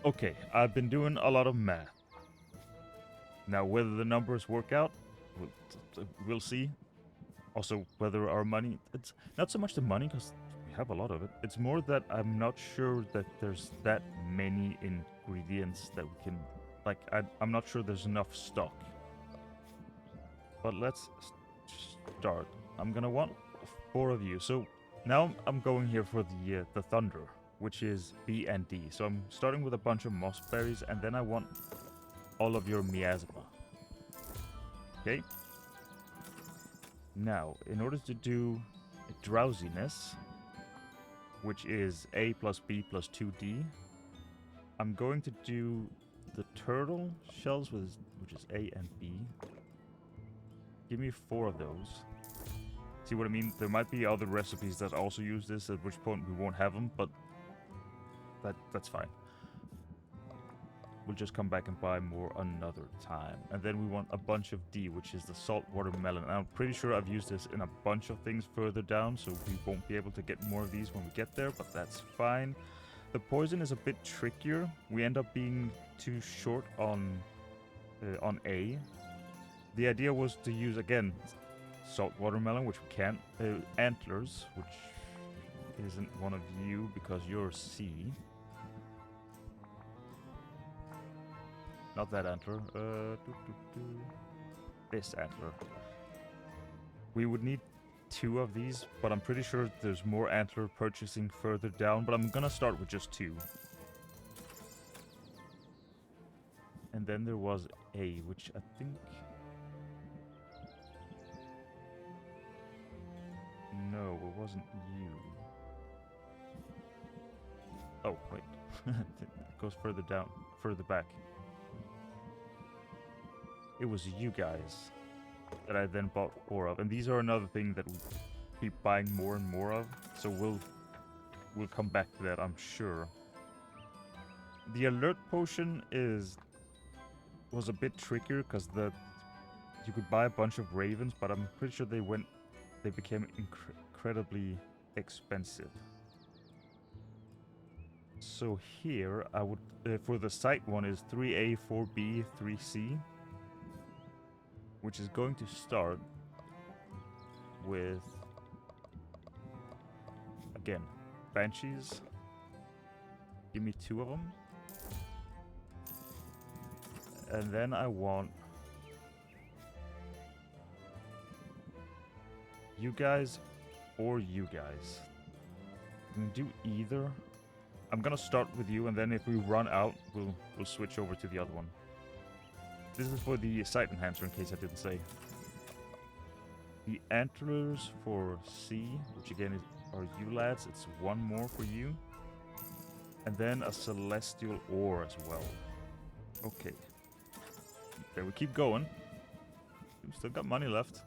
Okay, I've been doing a lot of math. Now, whether the numbers work out, we'll see. Also, whether our money... It's not so much the money, because we have a lot of it. It's more that I'm not sure that there's that many ingredients that we can... Like, I'm not sure there's enough stock. But let's start. I'm gonna want 4 of you. So now I'm going here for the thunder, which is B and D. So I'm starting with a bunch of moss berries, and then I want all of your miasma. Okay? Now, in order to do drowsiness, which is A plus B plus 2D, I'm going to do the turtle shells, which is A and B. Give me 4 of those. See what I mean? There might be other recipes that also use this, at which point we won't have them, but that's fine. We'll just come back and buy more another time. And then we want a bunch of D, which is the saltwater melon. And I'm pretty sure I've used this in a bunch of things further down, so we won't be able to get more of these when we get there, but that's fine. The poison is a bit trickier. We end up being too short on A. The idea was to use, again, saltwater melon, which we can't. Antlers, which isn't one of you because you're C. Not that antler. This antler. We would need 2 of these, but I'm pretty sure there's more antler purchasing further down, but I'm gonna start with just 2. And then there was A, which I think... No, it wasn't you. Oh, wait. It goes further down, further back. It was you guys that I then bought 4 of. And these are another thing that we'll be buying more and more of. So we'll come back to that, I'm sure. The alert potion was a bit trickier because you could buy a bunch of ravens, but I'm pretty sure they became incredibly expensive. So here I would for the site one is 3A, 4B, 3C. Which is going to start with, again, banshees. Give me 2 of them. And then I want you guys or you guys. I'm gonna do either. I'm gonna start with you, and then if we run out, we'll switch over to the other one. This is for the sight enhancer, in case I didn't say. The antlers for C, which again are you lads. It's 1 more for you. And then a celestial ore as well. Okay. There we keep going. We've still got money left.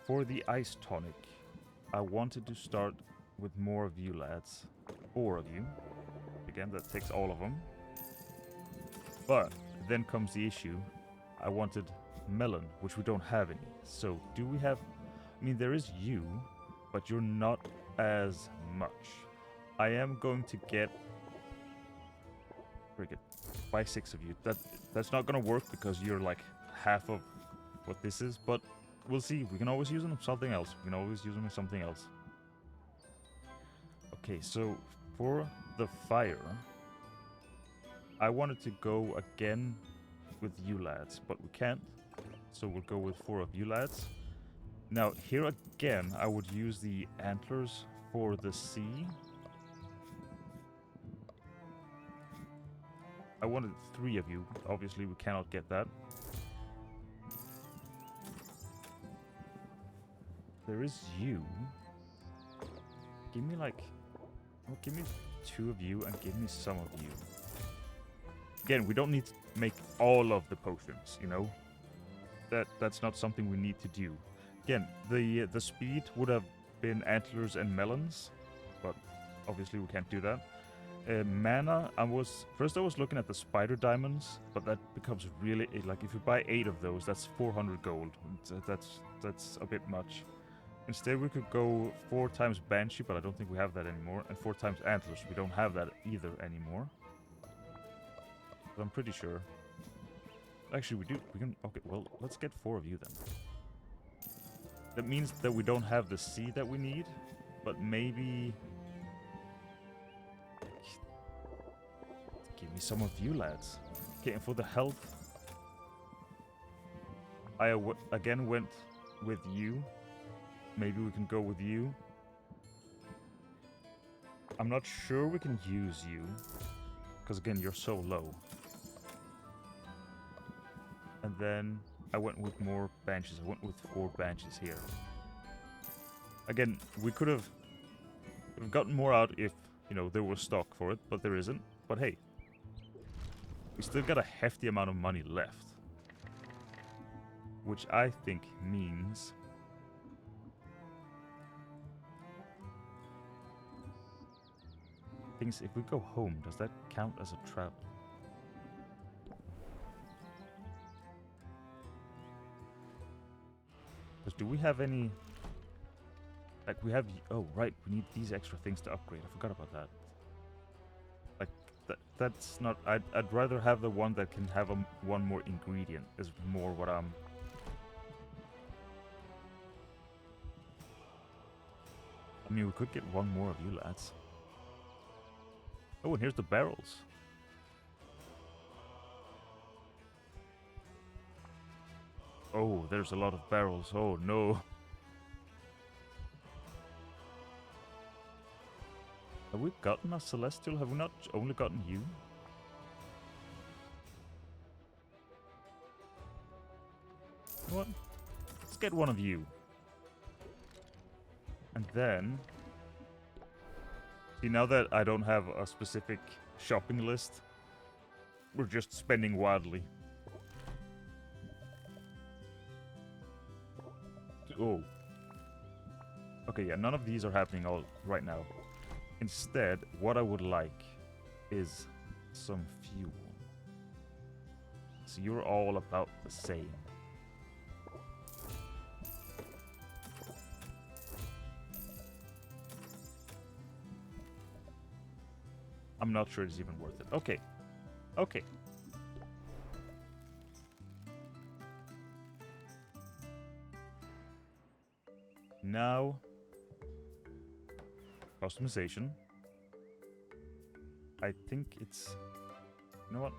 For the ice tonic, I wanted to start with more of you lads. 4 of you. Again, that takes all of them. But then comes the issue. I wanted melon, which we don't have any. So do we have... I mean, there is you, but you're not as much. I am going to get... Friggin', buy 6 of you. That's not gonna work because you're like half of what this is, but we'll see. We can always use them on something else. We can always use them on something else. Okay, so for the fire... I wanted to go again with you lads, but we can't. So we'll go with 4 of you lads. Now, here again, I would use the antlers for the sea. I wanted 3 of you. Obviously, we cannot get that. There is you. Give me like... Well, give me 2 of you and give me some of you. Again, we don't need to make all of the potions, you know? That's not something we need to do. Again, the speed would have been antlers and melons, but obviously we can't do that. Mana, I was looking at the spider diamonds, but that becomes really, like if you buy 8 of those, that's 400 gold. That's a bit much. Instead, we could go 4 times Banshee, but I don't think we have that anymore, and 4 times Antlers. We don't have that either anymore. I'm pretty sure. Actually, we do. We can. Okay, well, let's get 4 of you then. That means that we don't have the seed that we need, but maybe... Give me some of you lads. Okay, and for the health, I again went with you. Maybe we can go with you. I'm not sure we can use you, because again, you're so low. And then I went with more benches. I went with 4 benches here. Again, we could have gotten more out if, you know, there was stock for it, but there isn't. But hey, we still got a hefty amount of money left. Which I think means... Things, if we go home, does that count as a travel? Because do we have any... Like, we have... Oh, right, we need these extra things to upgrade. I forgot about that. Like, that's not... I'd rather have the one that can have one more ingredient, is more what I'm... I mean, we could get 1 more of you lads. Oh, and here's the barrels. Oh, there's a lot of barrels. Oh, no. Have we gotten a Celestial? Have we not only gotten you? You know what? Let's get 1 of you. And then... See, now that I don't have a specific shopping list, we're just spending wildly. Oh. Okay, yeah, none of these are happening all right now. Instead, what I would like is some fuel. So you're all about the same. I'm not sure it's even worth it. Okay. Okay. Now, customization. I think it's... You know what?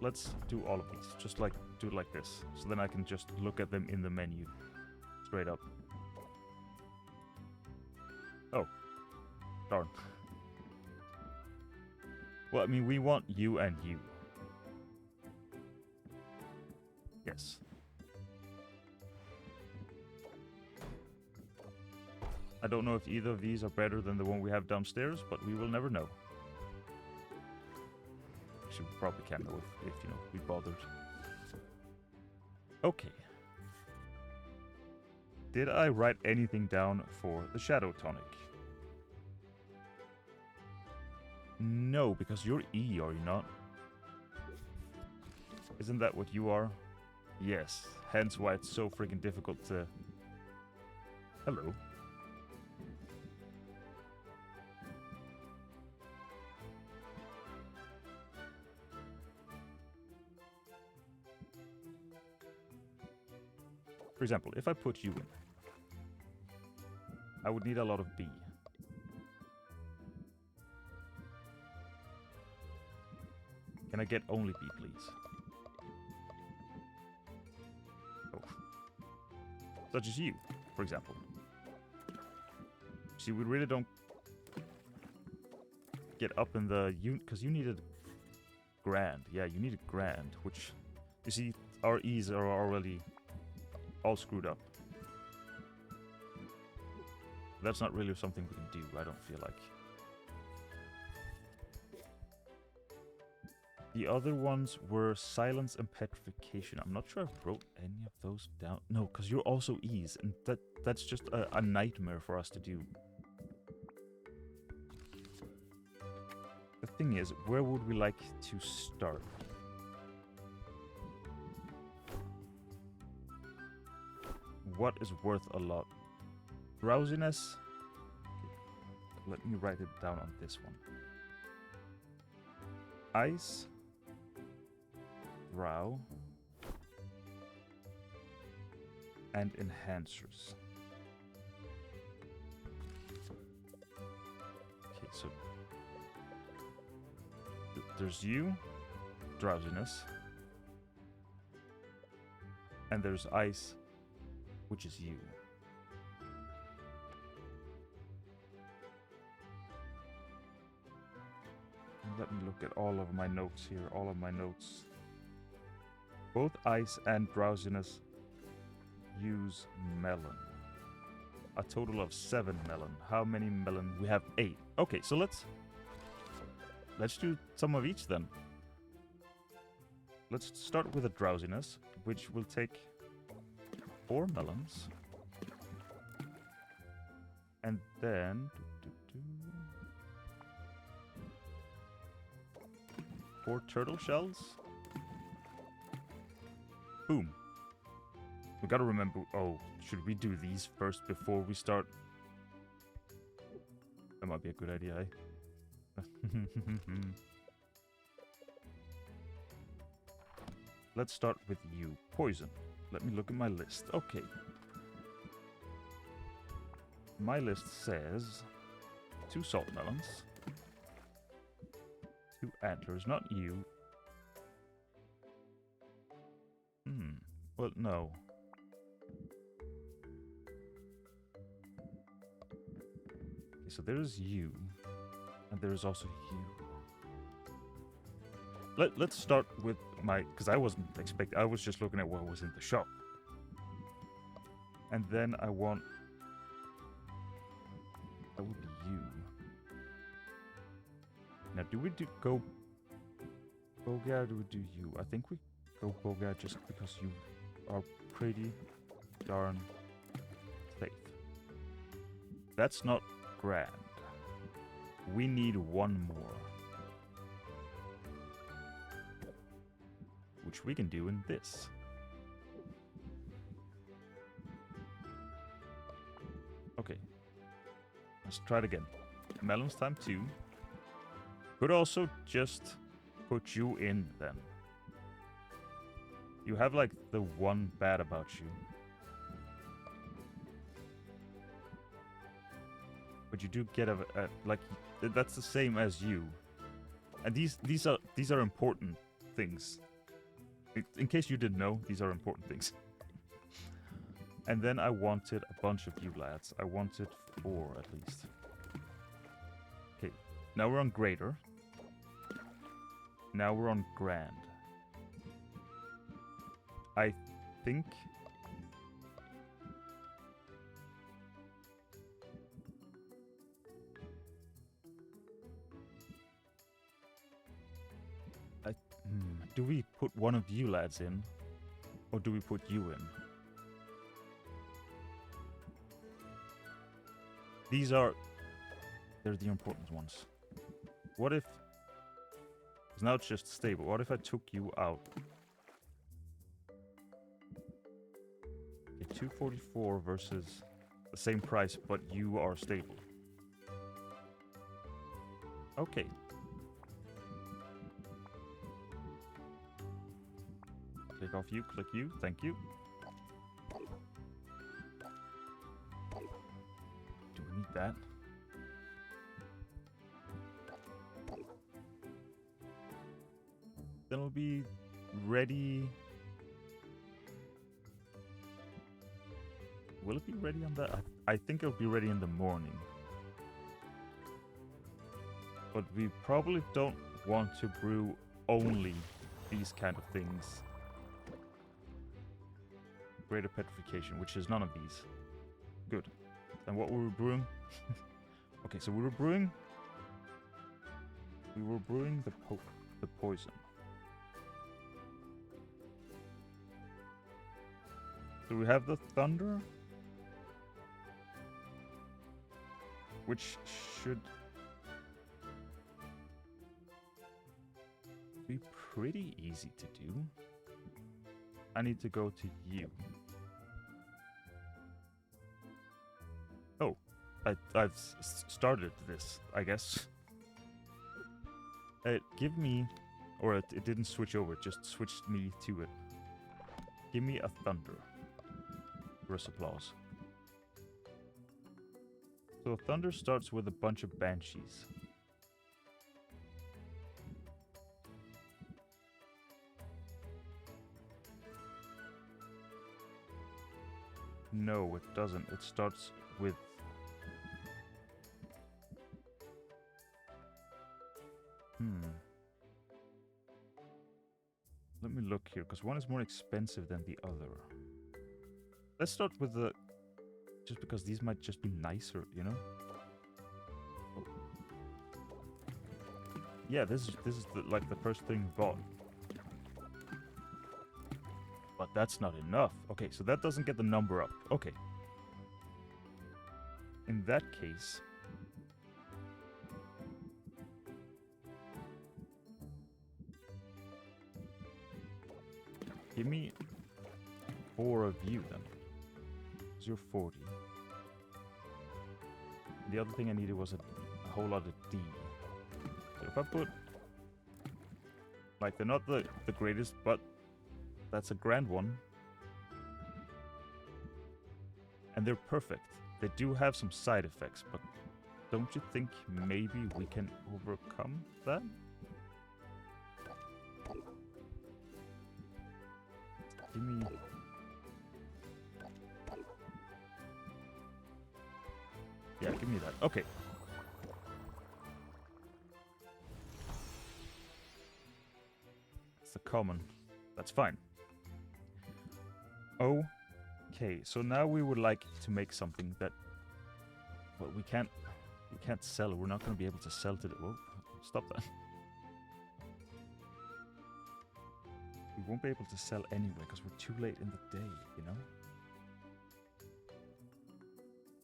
Let's do all of these. Just like, do it like this. So then I can just look at them in the menu. Straight up. Oh. Darn. Well, I mean, we want you and you. Yes. I don't know if either of these are better than the one we have downstairs, but we will never know. Actually, we probably can know if you know, we bothered. Okay. Did I write anything down for the Shadow Tonic? No, because you're E, are you not? Isn't that what you are? Yes, hence why it's so freaking difficult to... Hello. For example, if I put you in, I would need a lot of B. Can I get only B, please? Oh. Such as you, for example. See, we really don't get up in the... Because you needed grand. Yeah, you needed grand, which... You see, our E's are already all screwed up. That's not really something we can do, I don't feel like. The other ones were silence and petrification. I'm not sure I wrote any of those down. No, because you're also E's, and that's just a nightmare for us to do. The thing is, where would we like to start? What is worth a lot? Drowsiness? Okay. Let me write it down on this one. Ice? drow. And enhancers. Okay, so there's you, drowsiness. And there's ice, which is you. Let me look at all of my notes here, all of my notes. Both ice and drowsiness use melon. A total of 7 melon. How many melon? We have 8. Okay, so let's do some of each then. Let's start with a drowsiness, which will take 4 melons. And then 4 turtle shells. Boom. We gotta remember, oh, should we do these first before we start? That might be a good idea, eh? Let's start with you. Poison. Let me look at my list. Okay. My list says 2 salt melons. 2 antlers, not you. Well, no. Okay, so there's you. And there's also you. Let's start with my... Because I wasn't expecting... I was just looking at what was in the shop. And then I want... That would be you. Now, do we go Bogar or do we do you? I think we go Bogar just because you are pretty darn safe. That's not grand. We need 1 more. Which we can do in this. Okay. Let's try it again. Melons time 2. Could also just put you in then. You have like the one bad about you. But you do get a like that's the same as you. And these are important things. In case you didn't know, these are important things. And then I wanted a bunch of you lads. I wanted 4 at least. Okay, now we're on greater. Now we're on grand. I think... do we put one of you lads in? Or do we put you in? They're the important ones. What if... Because now it's just stable. What if I took you out? Okay, 244 versus the same price, but you are stable. Okay. Click off you, click you, thank you. Do we need that? Then it'll be ready. Will it be ready on that? I think it'll be ready in the morning. But we probably don't want to brew only these kind of things. Greater petrification, which is none of these. Good. And what were we brewing? Okay, so we were brewing the poison. So we have the thunder, which should be pretty easy to do. I need to go to you. Oh, I've started this, I guess. Give me Or it didn't switch over, it just switched me to it. Give me a thunder. First applause. So thunder starts with a bunch of banshees. No, it doesn't. It starts with... Let me look here, because one is more expensive than the other. Let's start with the... Just because these might just be nicer, you know? Oh. Yeah, this is like the first thing we bought. But that's not enough. Okay, so that doesn't get the number up. Okay. In that case... Give me 4 of you then. Because you're 40. The other thing I needed was a whole lot of D. So if I put... Like, they're not the greatest, but that's a grand one. And they're perfect. They do have some side effects, but don't you think maybe we can overcome that? Give me... Yeah, give me that. Okay. It's a common. That's fine. Okay, so now we would like to make something that... Well, we can't sell. We're not going to be able to sell to the... Whoa, stop that. We won't be able to sell anyway because we're too late in the day, you know?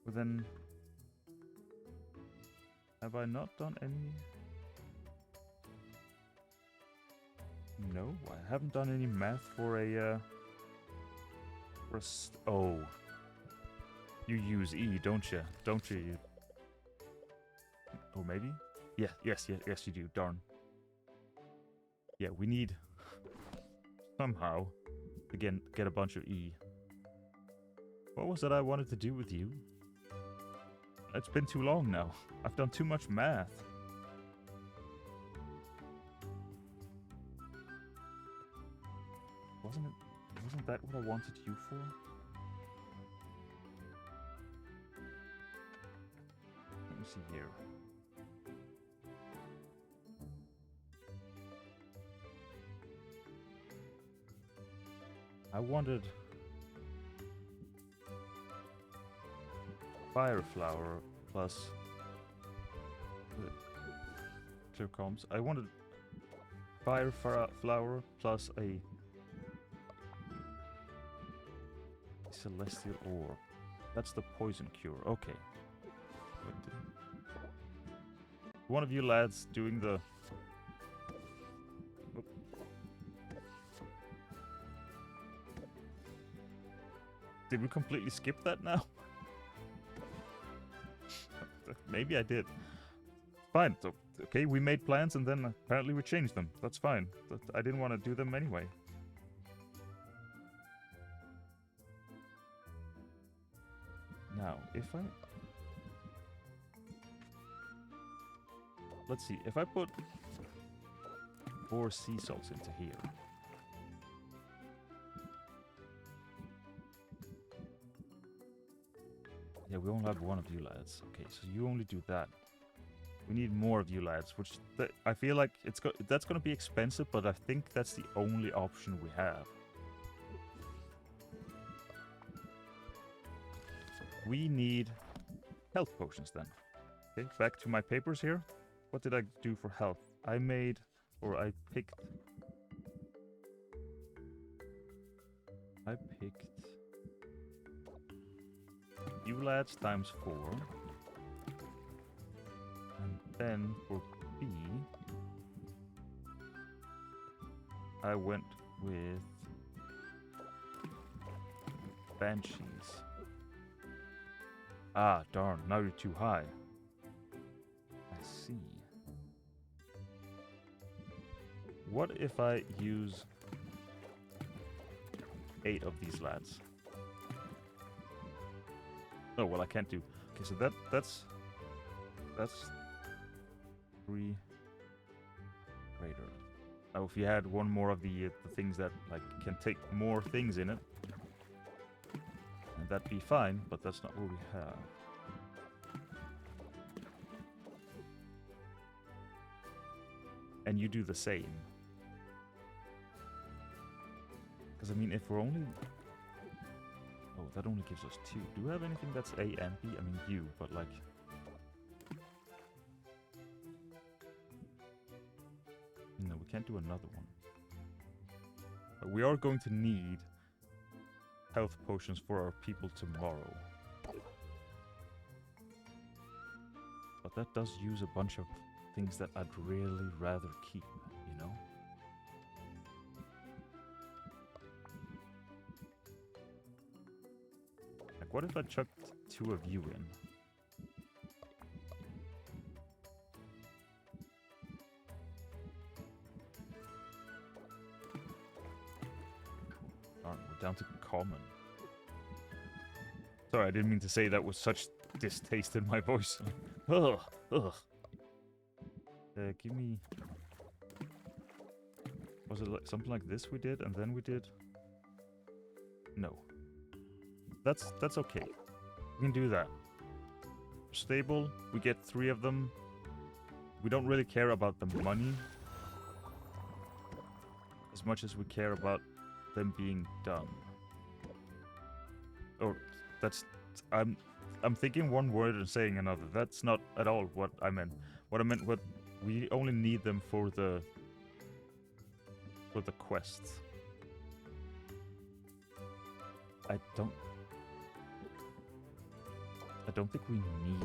Well then... Have I not done any... No, I haven't done any math for a... Oh. You use E, don't you? Don't you? Or maybe? Yeah, yes, you do. Darn. Yeah, we need... Somehow, again, get a bunch of E. What was it I wanted to do with you? It's been too long now. I've done too much math. Wasn't that what I wanted you for? Let me see here. I wanted fire flower plus clear comms. I wanted fire flower plus a celestial orb. That's the poison cure. Okay. One of you lads doing the... Did we completely skip that now? Maybe I did. Fine. So, okay, we made plans and then apparently we changed them. That's fine. I didn't want to do them anyway. Now, if I... Let's see. If I put 4 sea salts into here... Yeah, we only have one of you lads. Okay, so you only do that. We need more of you lads, which I feel like that's going to be expensive, but I think that's the only option we have. We need health potions then. Okay, back to my papers here. What did I do for health? I picked you lads times 4. And then for B, I went with banshees. Ah, darn, now you're too high. I see. What if I use 8 of these lads? Oh, well, I can't do... Okay, so that's 3 greater. Now, if you had one more of the things that, like, can take more things in it, that'd be fine, but that's not what we have. And you do the same. Because, I mean, if we're only... Oh, that only gives us 2. Do we have anything that's A and B? I mean, U, but, like... No, we can't do another one. But we are going to need health potions for our people tomorrow. But that does use a bunch of things that I'd really rather keep, you know? Like, what if I chucked 2 of you in? Darn, we're down to common. Sorry, I didn't mean to say that with such distaste in my voice. Ugh, ugh. Give me... Was it like something like this we did, and then we did? No. That's okay. We can do that. Stable, we get 3 of them. We don't really care about the money as much as we care about them being done. Oh, that's... I'm thinking one word and saying another. That's not at all what I meant. What I meant, we only need them for the quests. I don't think we need you.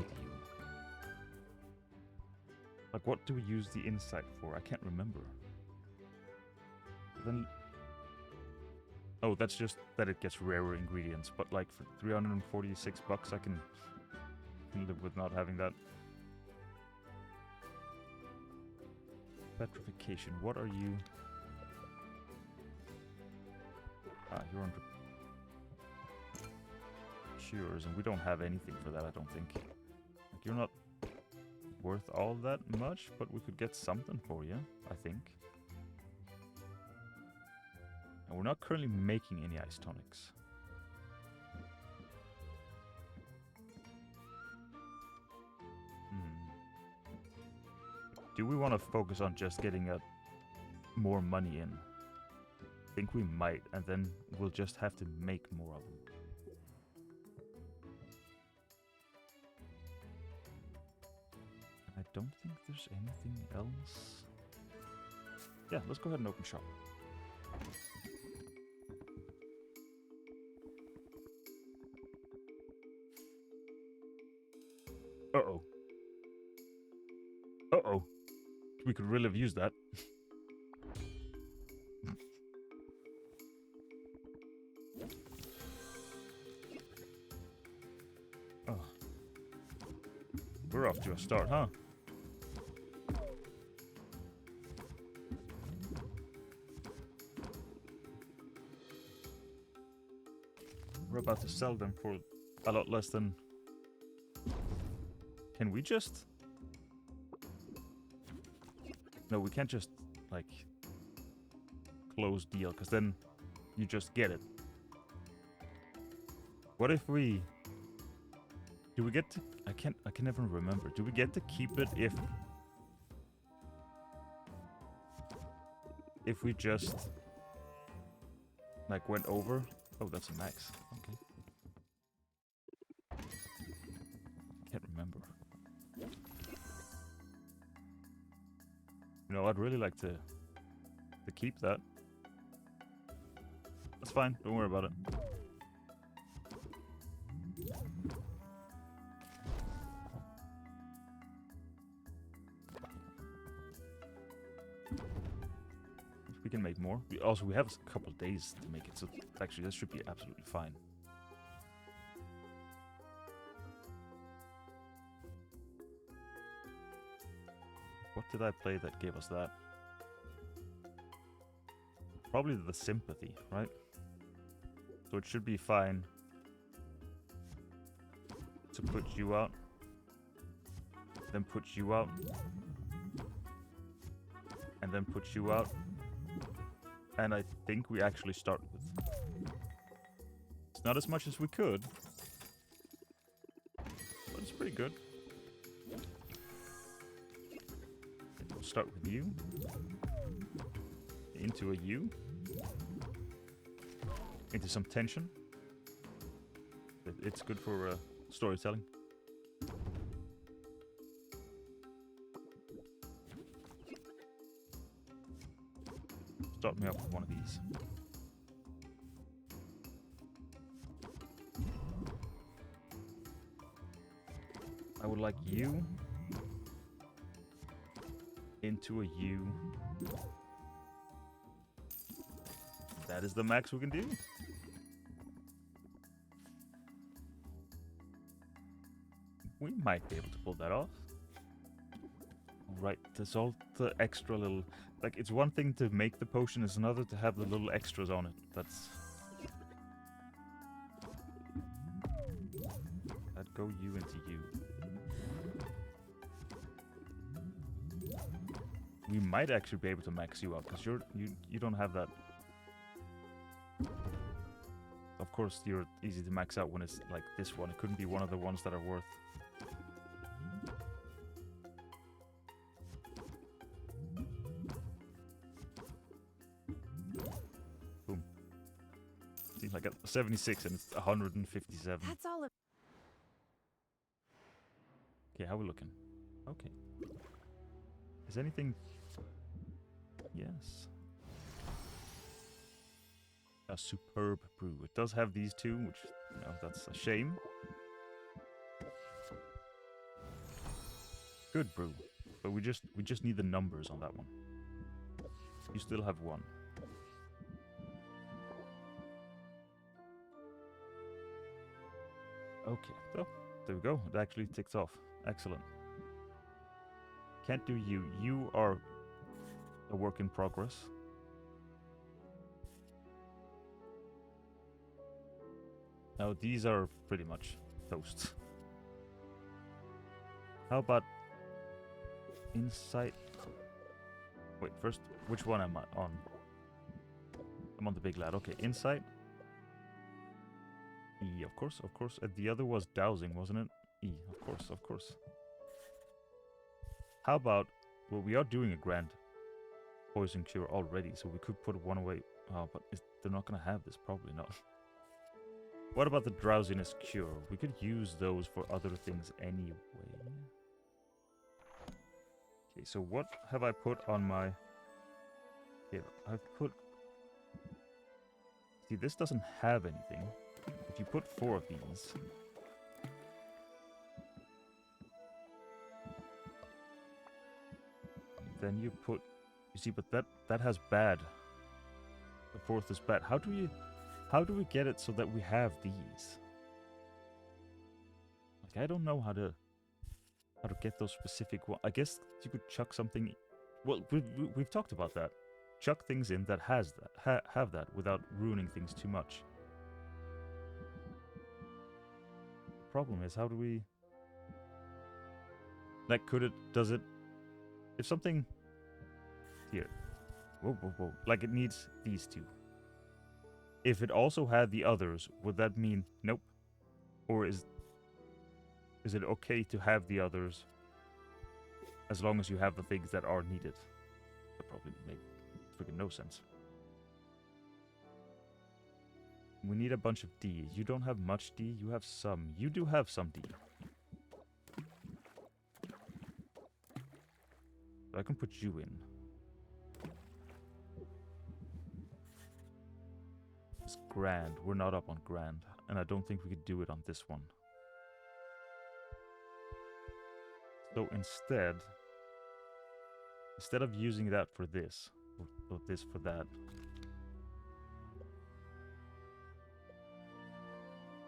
Like, what do we use the insight for? I can't remember. Then... Oh, that's just that it gets rarer ingredients, but like for 346 bucks I can live with not having that. Petrification, what are you? Ah, you're under cures, and we don't have anything for that, I don't think. Like, you're not worth all that much, but we could get something for you, I think. And we're not currently making any ice tonics. Do we want to focus on just getting more money in? I think we might, and then we'll just have to make more of them. I don't think there's anything else. Yeah, let's go ahead and open shop. Uh-oh. Uh-oh. We could really have used that. Oh. We're off to a start, huh? We're about to sell them for a lot less than... Can we just... No, we can't just, like, close deal, because then you just get it. What if we... Do we get to... I can never remember. Do we get to keep it if we just, like, went over? Oh, that's a max. Okay. Can't remember. You know, I'd really like to keep that. That's fine. Don't worry about it. We can make more. We have a couple of days to make it, so actually this should be absolutely fine. What did I play that gave us that? Probably the sympathy, right? So it should be fine to put you out, then put you out, and then put you out. And I think we actually start with... It's not as much as we could, but it's pretty good. We'll start with you. Into a U. Into some tension. It's good for storytelling. Start me off with one of these. I would like you into a U. That is the max we can do. We might be able to pull that off. Right, there's all the extra little... Like, it's one thing to make the potion, it's another to have the little extras on it. That's... I'd go you into you. We might actually be able to max you out, because you don't have that... Of course, you're easy to max out when it's like this one. It couldn't be one of the ones that are worth... Boom. Seems like a 76 and it's 157. That's all. Okay, how we looking? Okay. Is anything... Yes. A superb brew. It does have these two, which, you know, that's a shame. Good brew. But we just need the numbers on that one. You still have one. Okay, so there we go. It actually ticks off. Excellent. Can't do you. You are a work in progress. Now these are pretty much toast. How about insight? Wait, first, which one am I on? I'm on the big lad. Okay, insight. E, of course, of course. The other was dowsing, wasn't it? E, of course, of course. How about, well, we are doing a grand poison cure already, so we could put one away. Oh, but they're not going to have this, probably not. What about the drowsiness cure? We could use those for other things anyway. Okay, so what have I put on my... Okay, I've put... See, this doesn't have anything. If you put 4 of these... Then you put... You see, but that has bad. The 4th is bad. How do we get it so that we have these? Like, I don't know how to get those specific ones. I guess you could chuck something... Well, we've talked about that. Chuck things in that has that, have that, without ruining things too much. The problem is, how do we... Like, does it... If something... Here. Whoa, whoa, whoa. Like, it needs these two. If it also had the others, would that mean nope? Or is it okay to have the others as long as you have the things that are needed? That probably make freaking no sense. We need a bunch of D. You don't have much D, you have some. You do have some D. I can put you in. It's grand. We're not up on grand. And I don't think we could do it on this one. So instead of using that for this, or this for that,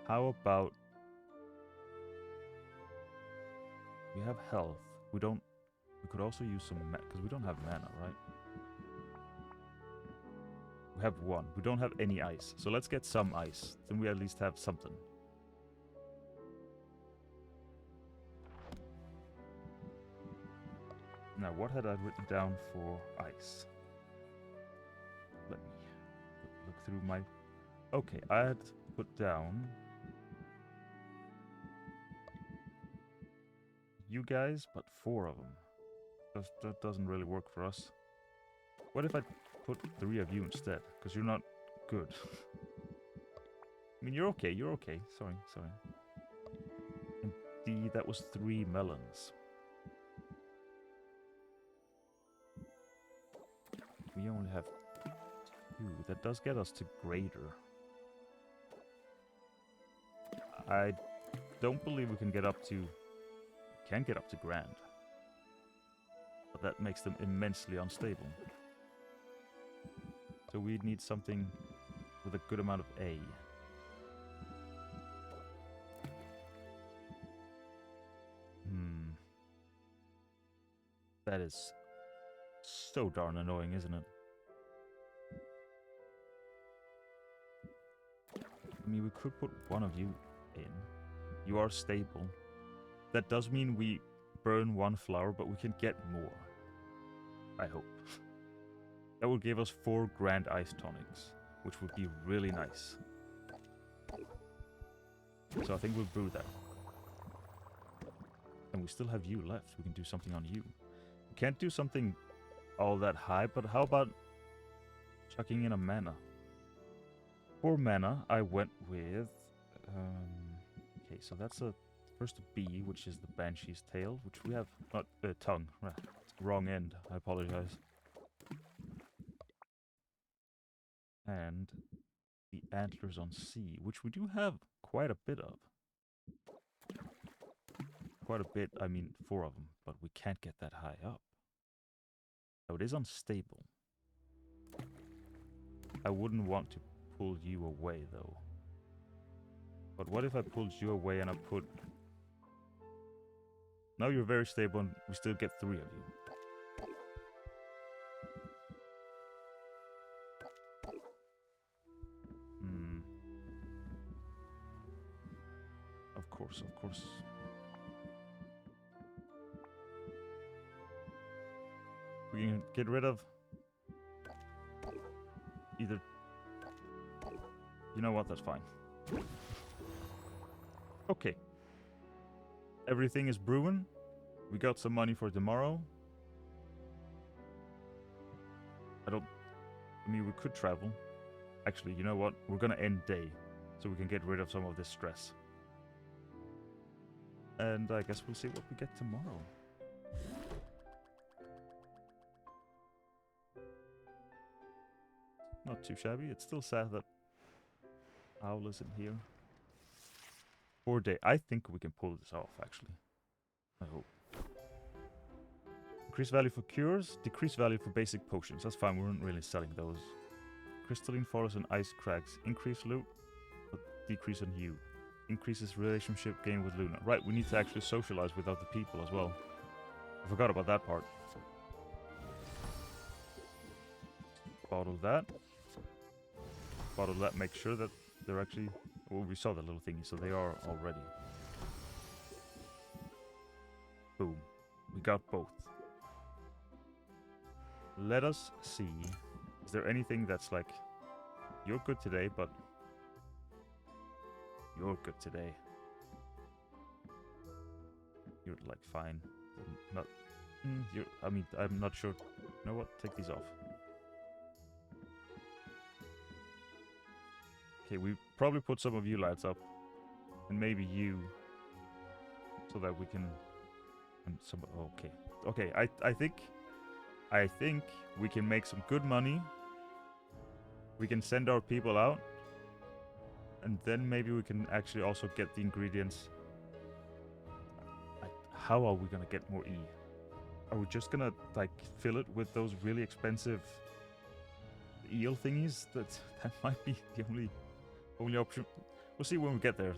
how about we have health? We could also use some because we don't have mana, right? We have one. We don't have any ice. So let's get some ice. Then we at least have something. Now, what had I written down for ice? Let me look through my... Okay, I had put down... you guys, but 4 of them. That doesn't really work for us. What if I put 3 of you instead? Because you're not good. I mean, you're okay, you're okay. Sorry. And D, that was 3 melons. We only have 2. That does get us to greater. I don't believe we can get up to... Can get up to grand. But that makes them immensely unstable. So we need something with a good amount of A. That is so darn annoying, isn't it? I mean, we could put one of you in. You are stable. That does mean we burn 1 flower, but we can get more. I hope. That will give us 4 grand ice tonics, which would be really nice. So I think we'll brew that. And we still have you left. We can do something on you. We can't do something all that high, but how about chucking in a mana? For mana, I went with... okay, so that's a first B, which is the Banshee's tail, which we have... Not tongue. Wrong end. I apologize. And the antlers on C, which we do have quite a bit of. Quite a bit, I mean 4 of them, but we can't get that high up. So it is unstable. I wouldn't want to pull you away though. But what if I pulled you away and I put... Now you're very stable and we still get 3 of you. Of course. We can get rid of either... You know what, that's fine. Okay. Everything is brewing. We got some money for tomorrow. I mean, we could travel. Actually, you know what? We're gonna end day, so we can get rid of some of this stress. And I guess we'll see what we get tomorrow. Not too shabby. It's still sad that Owl isn't here. 4 day. I think we can pull this off, actually. I hope. Increase value for cures, decrease value for basic potions. That's fine, we weren't really selling those. Crystalline forest and ice crags. Increase loot, but decrease on you. Increases relationship gain with Luna. Right, we need to actually socialize with other people as well. I forgot about that part. Bottle that. Bottle that, make sure that they're actually... Well, we saw the little thingy, so they are already. Boom. We got both. Let us see. Is there anything that's like... You're good today, but... You're good today. You're like fine. Not... you're, I mean, I'm not sure. You know what? Take these off. Okay, we probably put some of you lads up. And maybe you. So that we can... And some... Okay. Okay, I think we can make some good money. We can send our people out. And then maybe we can actually also get the ingredients. How are we gonna get more E? Are we just gonna like fill it with those really expensive eel thingies? That might be the only option. We'll see when we get there.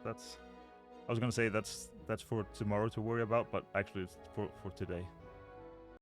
That's I was gonna say that's for tomorrow to worry about, but actually it's for today.